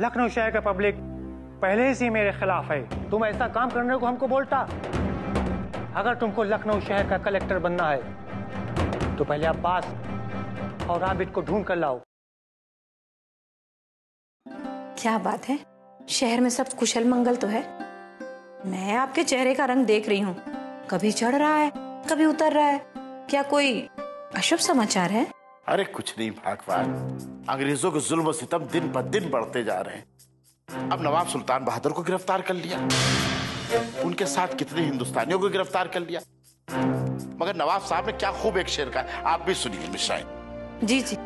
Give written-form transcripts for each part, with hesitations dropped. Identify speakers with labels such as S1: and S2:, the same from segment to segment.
S1: लखनऊ शहर का पब्लिक पहले से मेरे खिलाफ है। तुम ऐसा काम करने को हमको बोलता। अगर तुमको लखनऊ शहर का कलेक्टर बनना है तो पहले अब्बास और आबिद को ढूंढ कर लाओ।
S2: क्या बात है, शहर में सब कुशल मंगल तो है। मैं आपके चेहरे का रंग देख रही हूँ, कभी चढ़ रहा है कभी उतर रहा है। क्या कोई अशुभ समाचार है?
S3: अरे कुछ नहीं भगवान, अंग्रेजों के जुल्म और सितम दिन ब दिन बढ़ते जा रहे हैं। अब नवाब सुल्तान बहादुर को गिरफ्तार कर लिया, उनके साथ कितने हिंदुस्तानियों को गिरफ्तार कर लिया। मगर नवाब साहब ने क्या खूब एक शेर का, आप भी सुनिए मिश्राइन।
S2: जी जी।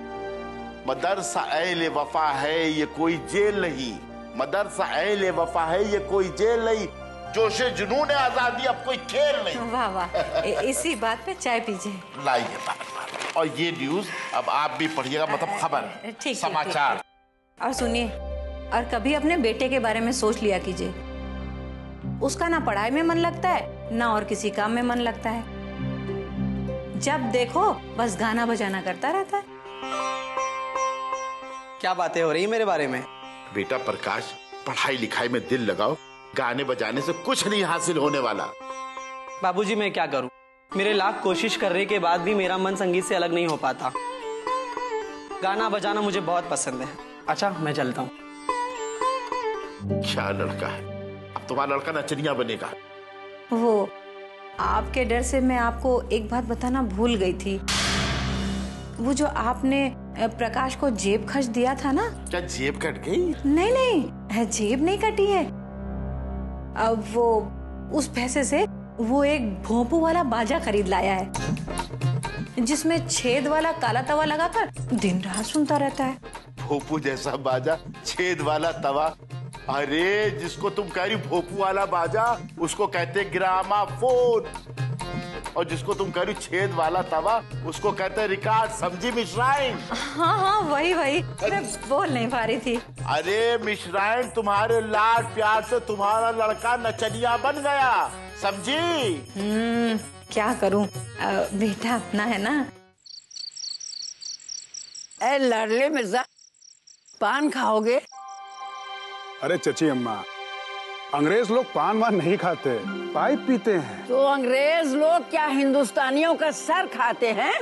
S3: मदरसा एले वफा है ये कोई जेल नहीं, मदरसा एले वफा है ये कोई जेल नहीं, जोशे जुनून आजादी अब कोई खेल नहीं।
S2: वाह वाह, इसी बात पे चाय पीजिए।
S3: लाइए बात। और ये न्यूज अब आप भी पढ़िएगा, मतलब खबर,
S2: ठीक
S3: समाचार।
S2: और सुनिए, और कभी अपने बेटे के बारे में सोच लिया कीजिए। उसका ना पढ़ाई में मन लगता है ना और किसी काम में मन लगता है। जब देखो बस गाना बजाना करता रहता है।
S4: क्या बातें हो रही मेरे बारे में?
S3: बेटा प्रकाश, पढ़ाई लिखाई में दिल लगाओ, गाने बजाने से कुछ नहीं हासिल होने वाला।
S4: बाबूजी मैं क्या करूं, मेरे लाख कोशिश करने के बाद भी मेरा मन संगीत से अलग नहीं हो पाता। गाना बजाना मुझे बहुत पसंद है। अच्छा मैं चलता हूँ।
S3: क्या लड़का है, अब तुम्हारा लड़का नचनिया बनेगा।
S2: वो आपके डर से मैं आपको एक बात बताना भूल गई थी। वो जो आपने प्रकाश को जेब खर्च दिया था ना।
S3: क्या जेब कट गई?
S2: नहीं नहीं, जेब नहीं कटी है। अब वो उस पैसे से वो एक भोंपू वाला बाजा खरीद लाया है, जिसमें छेद वाला काला तवा लगाकर दिन रात सुनता रहता है।
S3: भोपू जैसा बाजा, छेद वाला तवा? अरे जिसको तुम कह रही भोपू वाला बाजा उसको कहते ग्रामाफोन, और जिसको तुम कह रही छेद वाला तवा उसको कहते रिकॉर्ड। समझी मिश्राइन?
S2: हाँ हाँ वही वही, मैं बोल नहीं पा रही थी।
S3: अरे मिश्राइन, तुम्हारे लाड प्यार से तुम्हारा लड़का नचनिया बन गया, समझी?
S2: क्या करूं, बेटा अपना है ना।
S5: ए लाडले मिर्जा, पान खाओगे?
S6: अरे चची अम्मा, अंग्रेज लोग पान वान नहीं खाते, पाइप पीते हैं।
S5: तो अंग्रेज लोग क्या हिंदुस्तानियों का सर खाते हैं?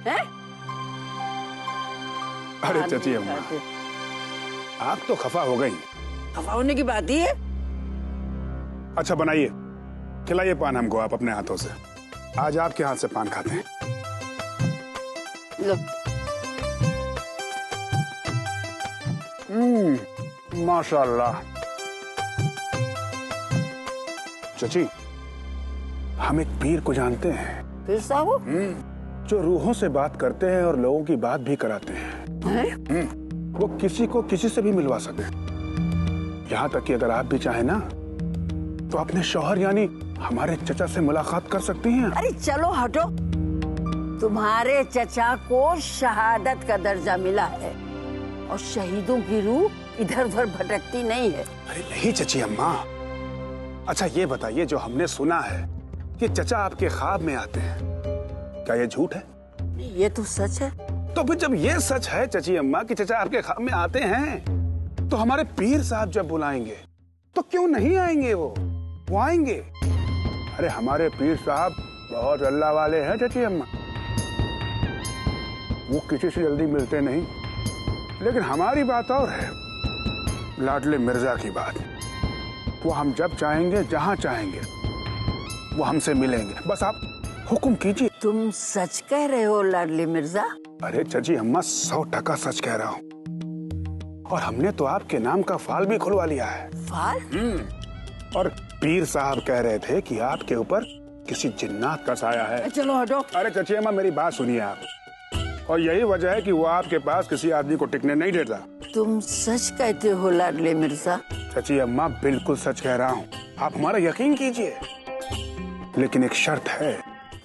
S5: हैं?
S6: अरे चची अम्मा, आप तो खफा हो गई।
S5: खफा होने की बात ही है।
S6: अच्छा बनाइए, खिलाइए पान हमको आप अपने हाथों से। आज आपके हाथ से पान खाते हैं।
S5: लो।
S6: माशाल्लाह। चची, हम एक पीर को जानते हैं।
S5: पीर साहब?
S6: जो रूहों से बात करते हैं और लोगों की बात भी कराते हैं। वो किसी को किसी से भी मिलवा सके। यहाँ तक कि अगर आप भी चाहें ना तो अपने शौहर यानी हमारे चचा से मुलाकात कर सकती हैं।
S5: अरे चलो हटो, तुम्हारे चचा को शहादत का दर्जा मिला है और शहीदों की रूह इधर उधर भटकती नहीं है।
S6: अरे नहीं चची अम्मा। अच्छा ये बताइए, जो हमने सुना है कि चचा आपके ख्वाब में आते हैं, क्या ये झूठ है?
S5: ये तो सच है।
S6: तो फिर जब ये सच है चची अम्मा कि चचा आपके ख्वाब में आते हैं, तो हमारे पीर साहब जब बुलाएंगे तो क्यों नहीं आएंगे? वो आएंगे। अरे हमारे पीर साहब बहुत अल्लाह वाले हैं चची अम्मा, वो किसी से जल्दी मिलते नहीं। लेकिन हमारी बात और है, लाडले मिर्जा की बात। वो हम जब चाहेंगे जहां चाहेंगे वो हमसे मिलेंगे, बस आप हुक्म कीजिए।
S5: तुम सच कह रहे हो लाडले मिर्जा?
S6: अरे चची अम्मा 100% सच कह रहा हूँ। और हमने तो आपके नाम का फाल भी खुलवा लिया है।
S5: फाल?
S6: और पीर साहब कह रहे थे कि आपके ऊपर किसी जिन्नात का साया है।
S5: चलो हटो।
S6: अरे चची अम्मा मेरी बात सुनिए आप, और यही वजह है कि वो आपके पास किसी आदमी को टिकने नहीं देता।
S5: तुम सच कहते हो लाडले मिर्जा?
S6: चची अम्मा बिल्कुल सच कह रहा हूँ, आप हमारा यकीन कीजिए। लेकिन एक शर्त है।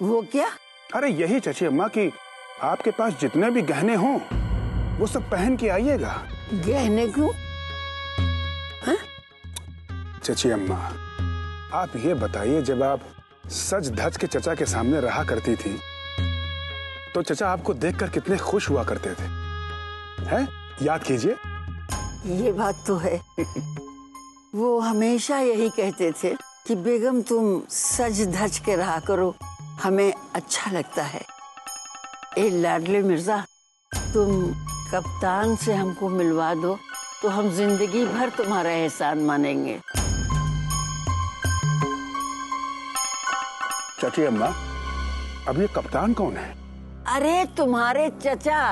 S5: वो क्या?
S6: अरे यही चची अम्मा कि आपके पास जितने भी गहने हों वो सब पहन के आइएगा।
S5: गहने क्यों?
S6: चची अम्मा आप ये बताइए, जब आप सज धज के चचा के सामने रहा करती थी तो चचा आपको देखकर कितने खुश हुआ करते थे, हैं? याद कीजिए।
S5: ये बात तो है। वो हमेशा यही कहते थे कि बेगम तुम सज धज के रहा करो, हमें अच्छा लगता है। ए लाडले मिर्जा, तुम कप्तान से हमको मिलवा दो तो हम जिंदगी भर तुम्हारा एहसान मानेंगे।
S6: चाची अम्मा, अब ये कप्तान कौन है?
S5: अरे तुम्हारे चचा,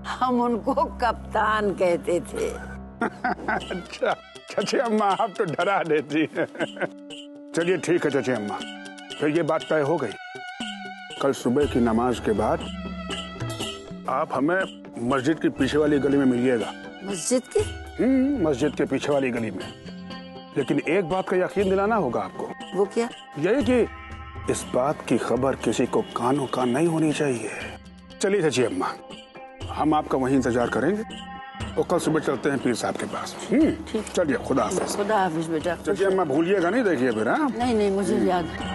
S5: हम उनको कप्तान कहते थे।
S6: अच्छा चाची अम्मा, आप तो डरा देती हैं। चलिए ठीक है चाची अम्मा, फिर ये बात तय हो गई। कल सुबह की नमाज के बाद आप हमें मस्जिद की पीछे वाली गली में मिलिएगा।
S5: मस्जिद की?
S6: मस्जिद के पीछे वाली गली में। लेकिन एक बात का यकीन दिलाना होगा आपको।
S5: वो क्या?
S6: यही कि इस बात की खबर किसी को कानों कान नहीं होनी चाहिए। चलिए चाची अम्मा, हम आपका वहीं इंतजार करेंगे और कल सुबह चलते हैं पीर साहब के पास।
S5: ठीक।
S6: चलिए, खुदा हाफिज।
S5: खुदा हाफिज बेटा।
S6: चाची अम्मा भूलिएगा नहीं, देखिए फिर। हाँ
S5: नहीं नहीं, मुझे याद है।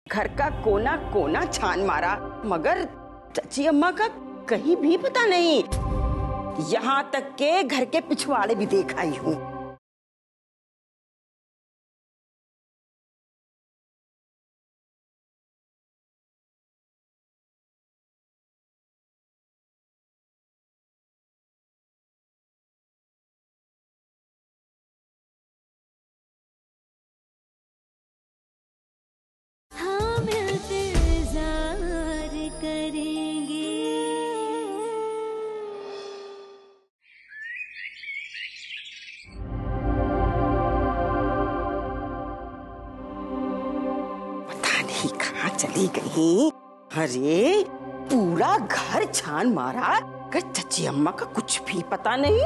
S7: घर का कोना कोना छान मारा, मगर चाची अम्मा का कहीं भी पता नहीं। यहाँ तक के घर के पिछवाड़े भी देख आई हूँ। चली गई। अरे पूरा घर छान मारा, कर चाची अम्मा का कुछ भी पता नहीं।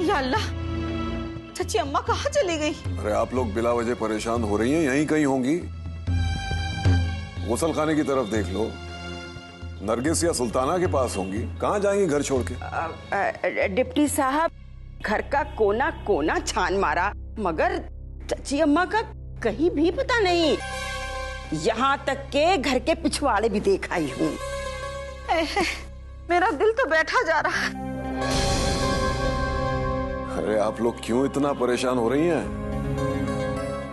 S7: या अल्लाह, चाची अम्मा कहाँ चली गई?
S8: अरे आप लोग बिला वजह परेशान हो रही हैं, यहीं कहीं होंगी। गुसल खाने की तरफ देख लो, नरगिस या सुल्ताना के पास होंगी। कहाँ जाएंगी घर छोड़ के?
S7: डिप्टी साहब, घर का कोना कोना छान मारा, मगर चाची अम्मा का कहीं भी पता नहीं। यहाँ तक के घर के पिछवाड़े भी देख आई हूँ। मेरा दिल तो बैठा जा रहा है।
S8: अरे आप लोग क्यों इतना परेशान हो रही हैं?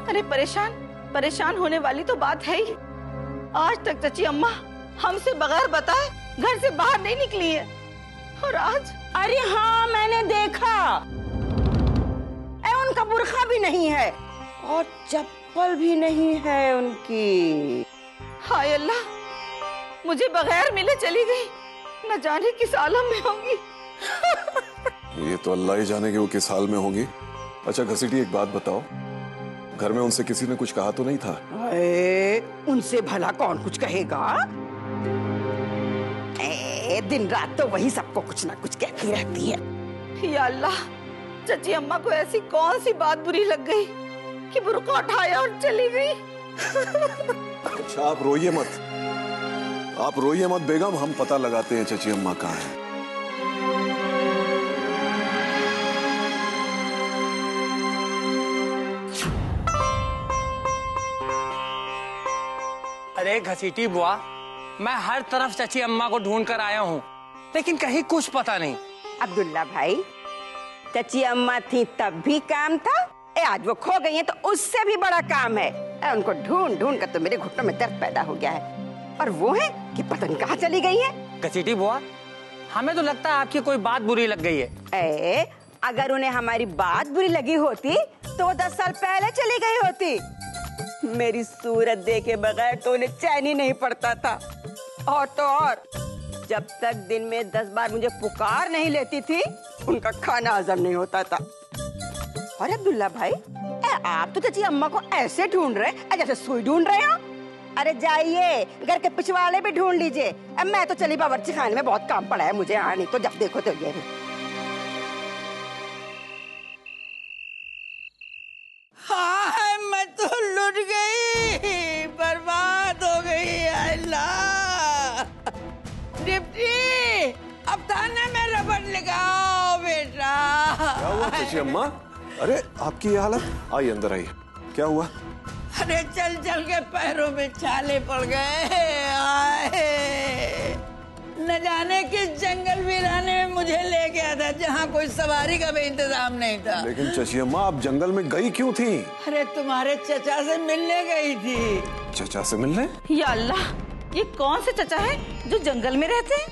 S7: अरे परेशान होने वाली तो बात है ही। आज तक चाची अम्मा हमसे बगैर बताए घर से बाहर नहीं निकली है, और आज? अरे हाँ, मैंने देखा। उनका बुर्खा भी नहीं है और चप्पल भी नहीं है उनकी। हाय अल्लाह, मुझे बगैर मिले चली गई, न जाने किस आलम में होंगी।
S8: ये तो अल्लाह ही जाने कि वो किस हाल में होंगी। अच्छा घसीटी, एक बात बताओ, घर में उनसे किसी ने कुछ कहा तो नहीं था?
S7: उनसे भला कौन कुछ कहेगा? दिन रात तो वही सबको कुछ ना कुछ कहती रहती है। या अल्लाह, चाची अम्मा को ऐसी कौन सी बात बुरी लग गई कि बुर्का उठाया और चली गई।
S8: अच्छा आप रोइए मत, आप रोइए मत बेगम, हम पता लगाते हैं चाची अम्मा कहाँ है।
S1: अरे घसीटी बुआ, मैं हर तरफ चाची अम्मा को ढूंढ कर आया हूँ, लेकिन कहीं कुछ पता नहीं।
S7: अब्दुल्ला भाई, चाची अम्मा थी तब भी काम था, आज वो खो गई हैं तो उससे भी बड़ा काम है। उनको ढूंढ ढूंढ कर तो मेरे घुटनों में दर्द पैदा हो गया है। और वो है कि पता नहीं कहाँ चली गई है।
S1: घसीटी बुआ, हमें तो लगता है आपकी कोई बात बुरी लग गई है।
S7: अगर उन्हें हमारी बात बुरी लगी होती तो वो 10 साल पहले चली गई होती। मेरी सूरत देखे बगैर तो उन्हें चैन ही नहीं पड़ता था। और तो और, जब तक दिन में 10 बार मुझे पुकार नहीं लेती थी, उनका खाना हजम नहीं होता था। और अब्दुल्ला भाई, आप तो चाची अम्मा को ऐसे ढूंढ रहे जैसे सुई ढूंढ रहे हो। अरे जाइए, घर के पिछवाड़े भी ढूंढ लीजिए। अब मैं तो चली बावर्ची खाने में, बहुत काम पड़ा है मुझे। नहीं तो जब देखो तो ये हाँ, मैं तो लुट गई, बर्बाद हो गई। अल्लाह, डिप्टी, अब थाने में रबड़ लगाओ बेटा।
S8: हुआ चाची अम्मा? अरे आपकी ये हालत, आइए अंदर आइए, क्या हुआ?
S5: अरे चल चल के पैरों में छाले पड़ गए। आए न जाने किस जंगल वीराने में मुझे ले गया था जहाँ कोई सवारी का भी इंतजाम नहीं था।
S8: लेकिन चाची अम्मा आप जंगल में गई क्यों थी?
S5: अरे तुम्हारे चचा से मिलने गई थी।
S8: चचा से मिलने?
S9: या अल्लाह, ये कौन से चचा है जो जंगल में रहते हैं?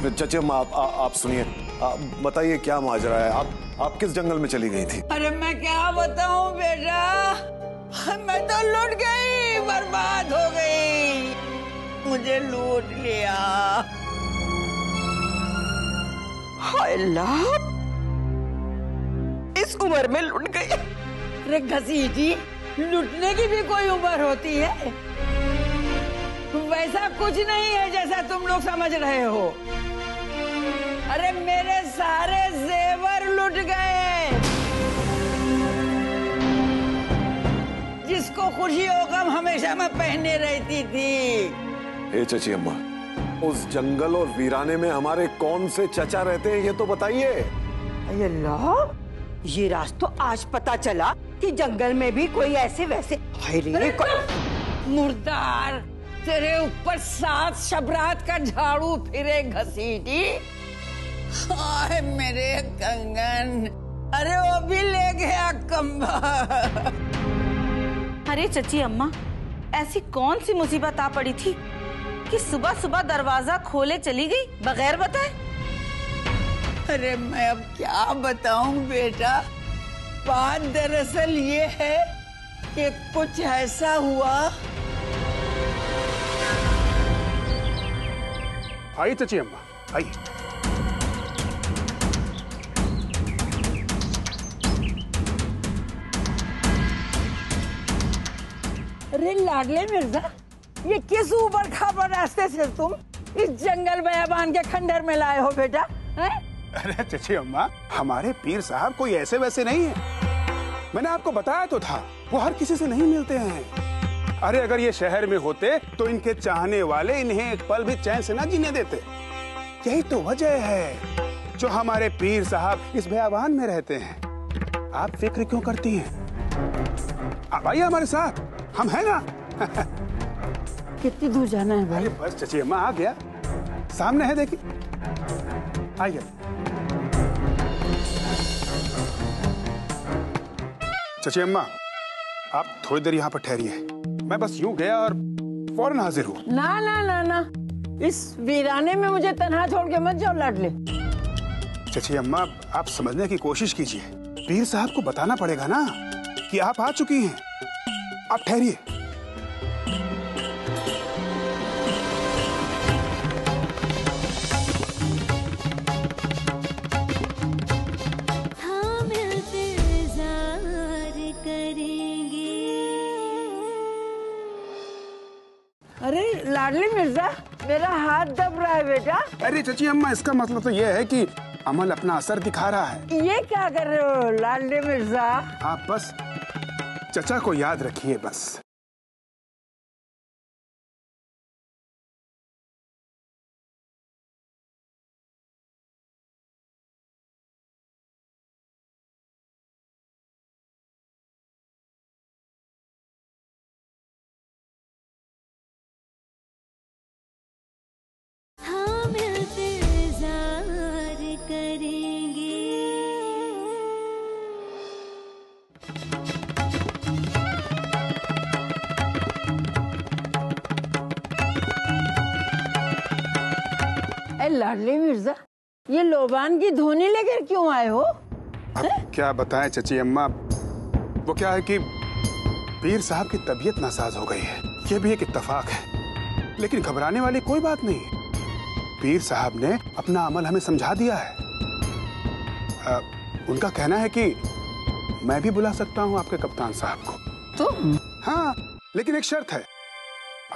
S8: चाची अम्मा आप सुनिए, बताइए क्या माजरा है, आप किस जंगल में चली गई थी?
S5: अरे मैं क्या बताऊं बेटा, मैं तो लूट गई, बर्बाद हो गई, मुझे लूट लिया। हाय अल्लाह, इस उम्र में लूट गई। अरे घसीटी, लूटने की भी कोई उम्र होती है? वैसा कुछ नहीं है जैसा तुम लोग समझ रहे हो। अरे मेरे सारे जेवर लूट गए। जिसको खुशी हो गम हमेशा मैं पहने रहती थी।
S8: चाची अम्मा, उस जंगल और वीराने में हमारे कौन से चचा रहते हैं ये तो बताइए।
S7: अल्लाह, ये राज तो आज पता चला कि जंगल में भी कोई ऐसे वैसे मुर्दार तेरे ऊपर 7 शबरात का झाड़ू फिरे घसीटी। हाय मेरे कंगन, अरे वो भी ले गया कंबा।
S9: अरे चची अम्मा, ऐसी कौन सी मुसीबत आ पड़ी थी कि सुबह सुबह दरवाजा खोले चली गई बगैर बताए?
S5: अरे मैं अब क्या बताऊं बेटा, बात दरअसल ये है कि कुछ ऐसा हुआ।
S6: आइए चाची अम्मा, आइए।
S5: अरे लाडले मिर्जा, ये किस ऊपर खाबर रास्ते से तुम इस जंगल बयाबान के खंडर में लाए हो बेटा? है?
S6: अरे चाची अम्मा, हमारे पीर साहब कोई ऐसे वैसे नहीं है। मैंने आपको बताया तो था, वो हर किसी से नहीं मिलते हैं। अरे अगर ये शहर में होते तो इनके चाहने वाले इन्हें एक पल भी चैन से ना जीने देते। यही तो वजह है जो हमारे पीर साहब इस बयाबान में रहते हैं। आप फिक्र क्यों करती हैं? आप आइए हमारे साथ, हम हैं ना।
S5: कितनी दूर जाना है भाई?
S6: बस चाची अम्मा आ गया, सामने है, देखिए। आइए चाची अम्मा, आप थोड़ी देर यहाँ पर ठहरिए। मैं बस यूं गया और फौरन हाजिर हूँ।
S5: ना ना ना ना, इस वीराने में मुझे तन्हा छोड़ के मत जाओ लाडले।
S6: चाची अम्मा, आप समझने की कोशिश कीजिए। पीर साहब को बताना पड़ेगा ना कि आप आ चुकी हैं। आप ठहरिए।
S5: अरे लाडली मिर्जा, मेरा हाथ दब रहा है बेटा।
S6: अरे चाची अम्मा, इसका मतलब तो यह है कि अमल अपना असर दिखा रहा है।
S5: ये क्या कर रहे हो लाडली मिर्जा?
S6: आप बस चचा को याद रखिए बस।
S5: लाडली मिर्जा, ये लोबान की धोनी लेकर क्यों आए हो?
S6: अब क्या बताएं चाची अम्मा, वो क्या है कि पीर साहब की तबीयत नासाज हो गई है, ये भी एक इत्तेफाक है। लेकिन घबराने वाली कोई बात नहीं, पीर साहब ने अपना अमल हमें समझा दिया है। उनका कहना है कि मैं भी बुला सकता हूँ आपके कप्तान साहब को।
S5: तो?
S6: हाँ, लेकिन एक शर्त है,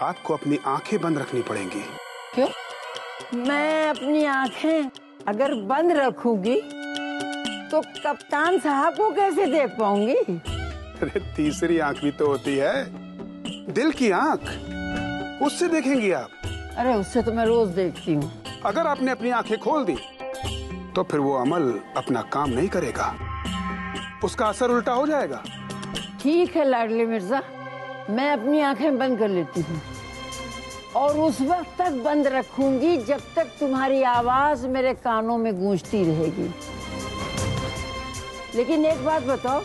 S6: आपको अपनी आंखें बंद रखनी पड़ेंगी।
S5: क्यों? मैं अपनी आंखें अगर बंद रखूंगी तो कप्तान साहब को कैसे देख पाऊंगी?
S6: अरे तीसरी आंख भी तो होती है, दिल की आंख, उससे देखेंगी आप।
S5: अरे उससे तो मैं रोज देखती हूँ।
S6: अगर आपने अपनी आंखें खोल दी तो फिर वो अमल अपना काम नहीं करेगा। उसका असर उल्टा हो जाएगा।
S5: ठीक है लाडले मिर्जा, मैं अपनी आंखें बंद कर लेती हूँ और उस वक्त तक बंद रखूंगी जब तक तुम्हारी आवाज मेरे कानों में गूंजती रहेगी। लेकिन एक बात बताओ,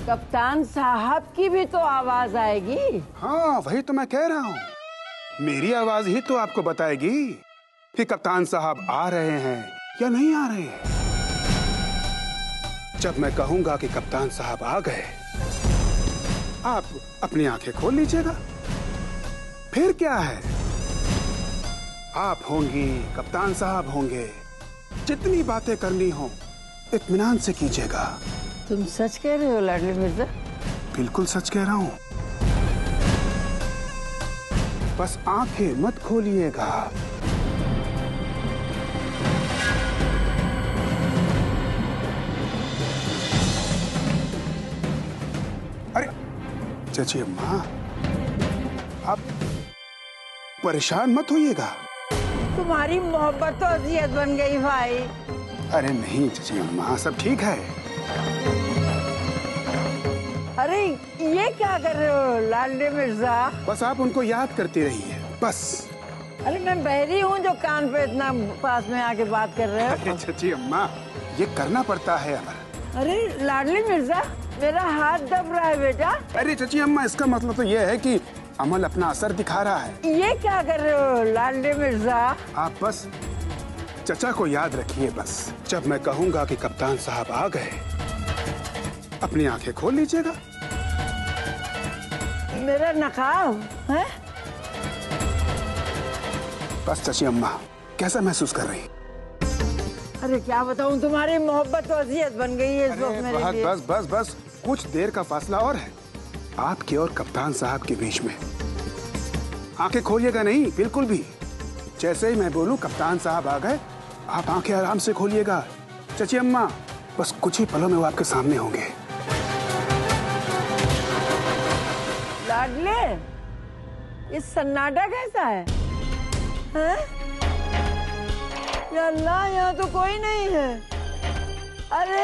S5: कप्तान साहब की भी तो आवाज आएगी।
S6: हाँ, वही तो मैं कह रहा हूँ, मेरी आवाज ही तो आपको बताएगी कि कप्तान साहब आ रहे हैं या नहीं आ रहे हैं। जब मैं कहूंगा कि कप्तान साहब आ गए, आप अपनी आंखें खोल लीजिएगा। फिर क्या है, आप होंगी, कप्तान साहब होंगे, जितनी बातें करनी हो इत्मीनान से कीजिएगा।
S5: तुम सच कह रहे हो लाडले मिर्जा?
S6: बिल्कुल सच कह रहा हूँ, बस आंखें मत खोलिएगा। अरे चाची अम्मा, आप परेशान मत होइएगा।
S5: तुम्हारी मोहब्बत तो अजियत बन गई भाई।
S6: अरे नहीं चाची अम्मा, सब ठीक है।
S5: अरे ये क्या कर रहे हो लाडले मिर्जा?
S6: बस आप उनको याद करती रहिए, बस।
S5: अरे मैं बहरी हूँ जो कान पे इतना पास में आके बात कर रहे हो?
S6: अरे चाची अम्मा, ये करना पड़ता है अमर।
S5: अरे लाडले मिर्जा, मेरा हाथ दब रहा है बेटा।
S6: अरे चाची अम्मा, इसका मतलब तो ये है कि अमल अपना असर दिखा रहा है।
S5: ये क्या कर रहे हो लाडले मिर्जा?
S6: आप बस चचा को याद रखिए। बस जब मैं कहूंगा कि कप्तान साहब आ गए, अपनी आंखें खोल लीजिएगा।
S5: मेरा नकाब है?
S6: बस चाची अम्मा, कैसा महसूस कर रही?
S5: अरे क्या बताऊं, तुम्हारी मोहब्बत तो अजियत बन गई है इस वक्त मेरे लिए।
S6: बस बस बस, कुछ देर का फासला और है आपके और कप्तान साहब के बीच में। आंखें खोलिएगा नहीं, बिल्कुल भी। जैसे ही मैं बोलूं कप्तान साहब आ गए, आप आंखें आराम से खोलिएगा। चाची अम्मा, बस कुछ ही पलों में वो आपके सामने होंगे।
S5: लाडले, इस सन्नाटा कैसा है? हैं? या अल्लाह, यहाँ तो कोई नहीं है। अरे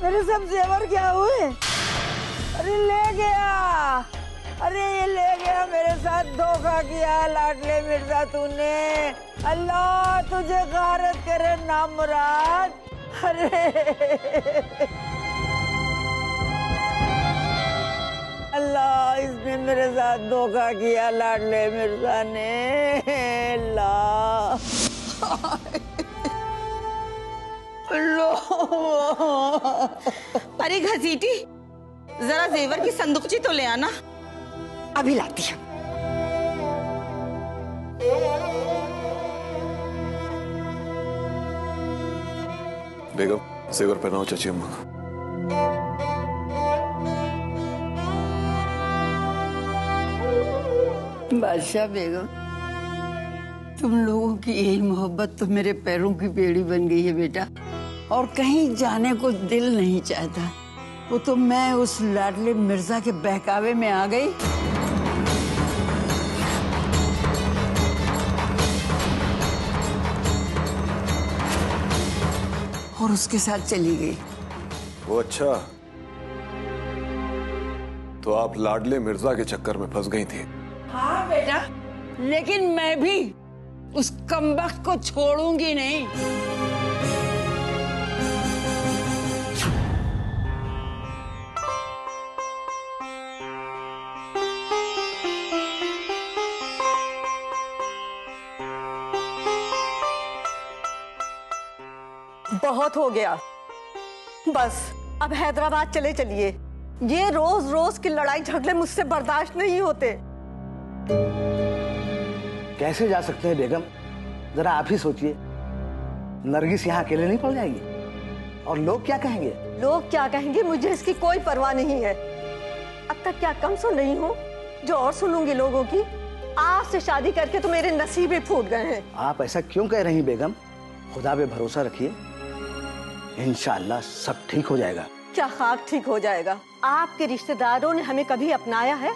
S5: मेरे सब जेवर क्या हुए? अरे ले गया, अरे ये ले गया, मेरे साथ धोखा किया लाडले मिर्जा तूने। अल्लाह तुझे गारत करे नामुराद। अरे अल्लाह, इसने मेरे साथ धोखा किया लाडले मिर्जा ने। अल्लाह
S9: अरे घसीटी, जरा जेवर की संदूकची तो ले आना।
S7: अभी लाती हूँ।
S8: बेगम, जेवर पहनाओ चाची अम्मा को।
S5: बादशाह बेगम, तुम लोगों की यही मोहब्बत तो मेरे पैरों की बेड़ी बन गई है बेटा, और कहीं जाने को दिल नहीं चाहता। वो तो मैं उस लाडले मिर्जा के बहकावे में आ गई। और उसके साथ चली गई।
S8: वो अच्छा, तो आप लाडले मिर्जा के चक्कर में फंस गई थी?
S5: हाँ बेटा, लेकिन मैं भी उस कमबख्त को छोड़ूंगी नहीं।
S10: बहुत हो गया, बस अब हैदराबाद चले चलिए। ये रोज रोज की लड़ाई झगड़े मुझसे बर्दाश्त नहीं होते।
S11: कैसे जा सकते हैं बेगम, जरा आप ही सोचिए। नरगिस यहाँ अकेले नहीं पड़ जाएगी, और लोग क्या कहेंगे?
S10: लोग क्या कहेंगे, मुझे इसकी कोई परवाह नहीं है। अब तक क्या कम सो नहीं हूँ जो और सुनूंगी लोगों की? आपसे शादी करके तो मेरे नसीब ही फूट गए हैं।
S11: आप ऐसा क्यों कह रही बेगम? खुदा पे भरोसा रखिए, इंशाअल्लाह सब ठीक हो जाएगा।
S10: क्या खाक ठीक हो जाएगा? आपके रिश्तेदारों ने हमें कभी अपनाया है?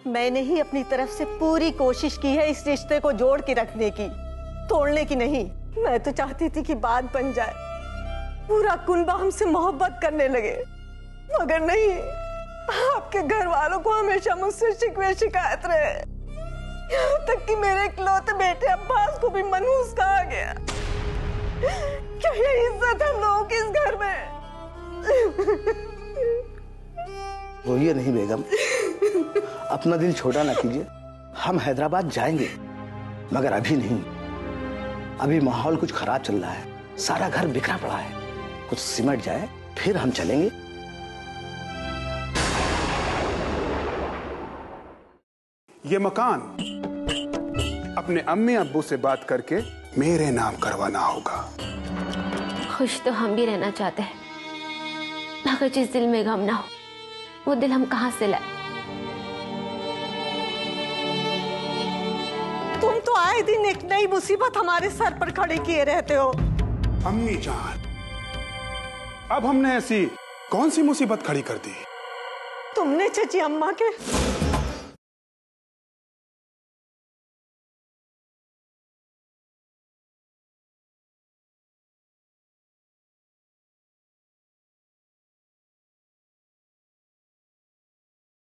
S10: मैंने ही अपनी तरफ से पूरी कोशिश की है इस रिश्ते को जोड़ के रखने की, तोड़ने की नहीं। मैं तो चाहती थी कि बात बन जाए, पूरा कुनबा हमसे मोहब्बत करने लगे, मगर नहीं, आपके घर वालों को हमेशा मुझसे शिकवे शिकायत रहे, यहाँ तक कि मेरे इकलौते बेटे अब्बास को भी मनहूस कहा गया। क्या ये इज्जत हम लोगों की इस घर में?
S11: रोइए नहीं बेगम, अपना दिल छोटा ना कीजिए। हम हैदराबाद जाएंगे, मगर अभी नहीं। अभी माहौल कुछ खराब चल रहा है, सारा घर बिखरा पड़ा है। कुछ सिमट जाए फिर हम चलेंगे।
S6: ये मकान अपने अम्मी अब्बू से बात करके मेरे नाम करवाना होगा।
S12: खुश तो हम भी रहना चाहते हैं, मगर जिस दिल में गम ना हो, वो दिल हम कहां से लाए?
S10: तुम तो आए दिन एक नई मुसीबत हमारे सर पर खड़ी किए रहते हो।
S6: अम्मी जान, अब हमने ऐसी कौन सी मुसीबत खड़ी कर दी?
S10: तुमने चची अम्मा के